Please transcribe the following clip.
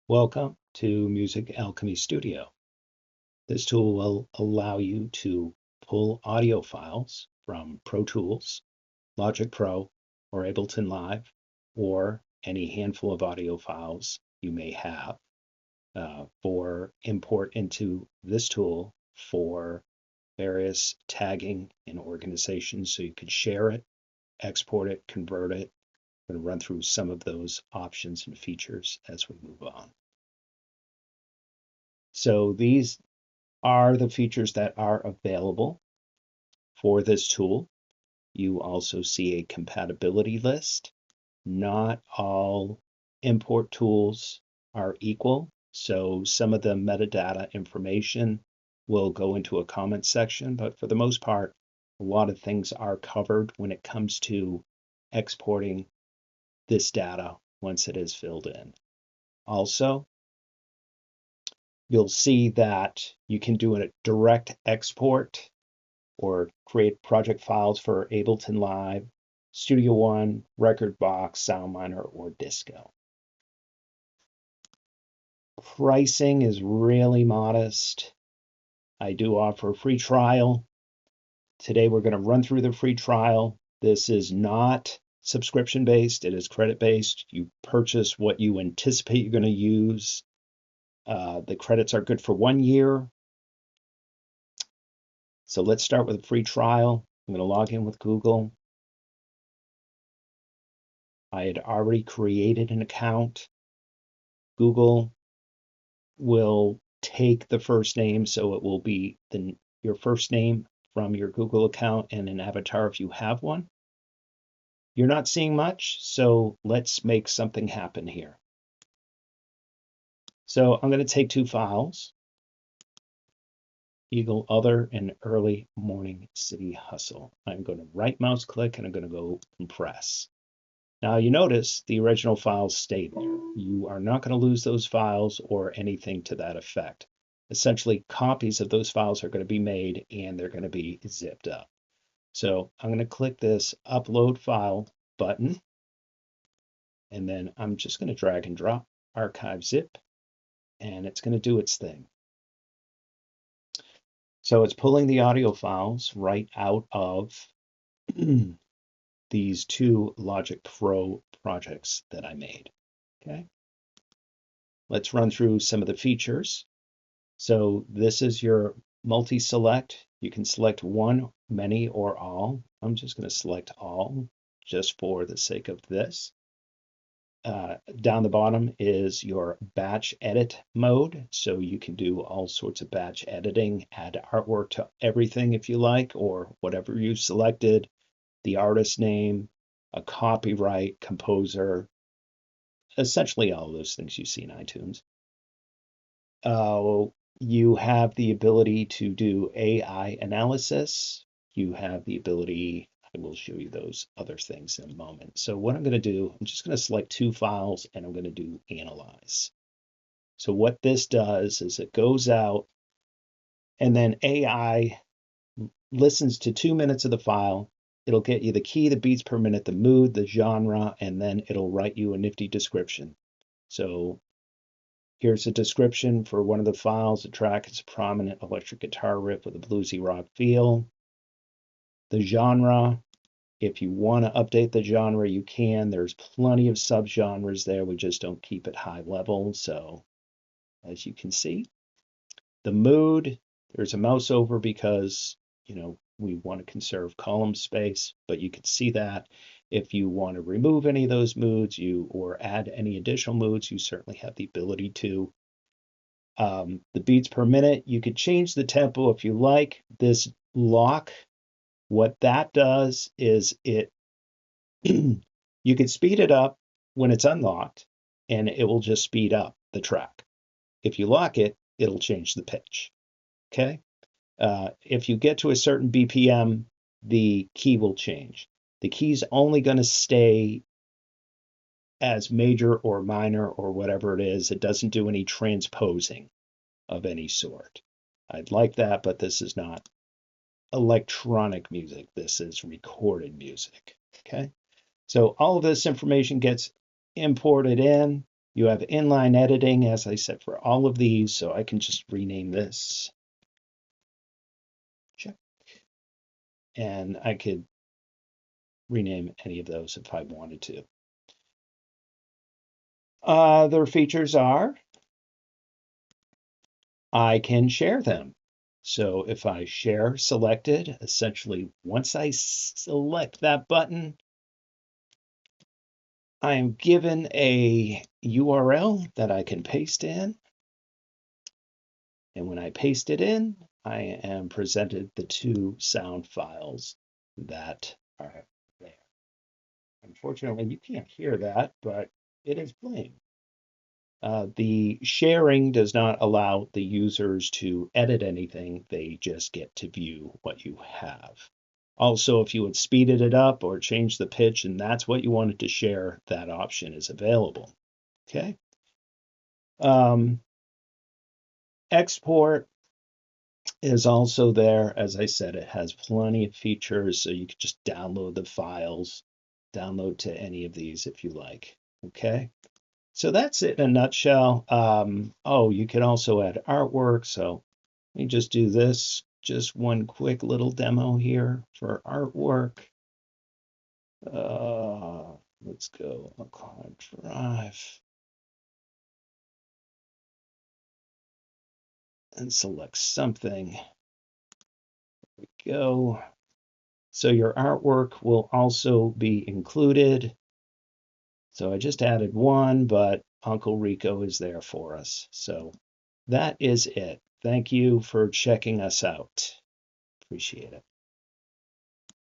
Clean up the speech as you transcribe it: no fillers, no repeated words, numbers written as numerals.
Welcome to MusicAlchemy Studio. This tool will allow you to pull audio files from Pro Tools, Logic Pro, or Ableton Live, or any handful of audio files you may have for import into this tool for various tagging and organization so you can share it, export it, convert it. I'm going to run through some of those options and features as we move on. So these are the features that are available for this tool. You also see a compatibility list. Not all import tools are equal, so some of the metadata information will go into a comment section, but for the most part, a lot of things are covered when it comes to exporting this data once it is filled in. Also, you'll see that you can do a direct export or create project files for Ableton Live, Studio One, Rekordbox, SoundMiner, or Disco. Pricing is really modest. I do offer a free trial. Today we're going to run through the free trial. This is not subscription-based, it is credit-based. You purchase what you anticipate you're going to use. The credits are good for 1 year. So let's start with a free trial. I'm going to log in with Google. I had already created an account. Google will take the first name, so it will be your first name from your Google account and an avatar if you have one. You're not seeing much, so let's make something happen here. So I'm going to take two files, Eagle Other and Early Morning City Hustle. I'm going to right mouse click and I'm going to go compress. Now you notice the original files stayed there. You are not going to lose those files or anything to that effect. Essentially, copies of those files are going to be made and they're going to be zipped up. So I'm going to click this Upload File button, and then I'm just going to drag and drop Archive Zip, and it's going to do its thing. So it's pulling the audio files right out of these two Logic Pro projects that I made. Okay. Let's run through some of the features. So this is your multi-select. You can select one, many, or all. I'm just going to select all just for the sake of this. Down the bottom is your batch edit mode. So you can do all sorts of batch editing, add artwork to everything if you like, or whatever you selected, the artist name, a copyright, composer, essentially all those things you see in iTunes. You have the ability to do AI analysis. You have the ability, I will show you those other things in a moment. So what I'm going to do, I'm just going to select two files and I'm going to do analyze. So what this does is it goes out and then AI listens to 2 minutes of the file. It'll get you the key, the beats per minute, the mood, the genre, and then it'll write you a nifty description. So here's a description for one of the files. The track is a prominent electric guitar riff with a bluesy rock feel. The genre, if you want to update the genre, you can. There's plenty of subgenres there. We just don't keep it high level. So as you can see, the mood, there's a mouse over because, we want to conserve column space, but you can see that. If you want to remove any of those moods or add any additional moods, you certainly have the ability to. The beats per minute, you could change the tempo if you like. This lock, what that does is you can speed it up when it's unlocked and it will just speed up the track. If you lock it, it'll change the pitch. Okay. If you get to a certain BPM, the key will change. The key's only going to stay as major or minor or whatever it is. It doesn't do any transposing of any sort. I'd like that, but this is not electronic music. This is recorded music. Okay. So all of this information gets imported in. You have inline editing, as I said, for all of these, so I can just rename this. Check. And I could rename any of those if I wanted to. Their features are I can share them. So if I share selected, essentially once I select that button, I am given a URL that I can paste in. And when I paste it in, I am presented the two sound files that are there. Unfortunately, you can't hear that, but it is playing. The sharing does not allow the users to edit anything. They just get to view what you have. Also, if you would speed it up or change the pitch and that's what you wanted to share, that option is available. Okay. Export is also there. As I said, it has plenty of features, so you can just download the files, download to any of these if you like. Okay. So that's it in a nutshell. Oh, you can also add artwork. So let me just do this. Just one quick little demo here for artwork. Let's go on Drive and select something. There we go. So your artwork will also be included. So I just added one, but Uncle Rico is there for us. So that is it. Thank you for checking us out. Appreciate it.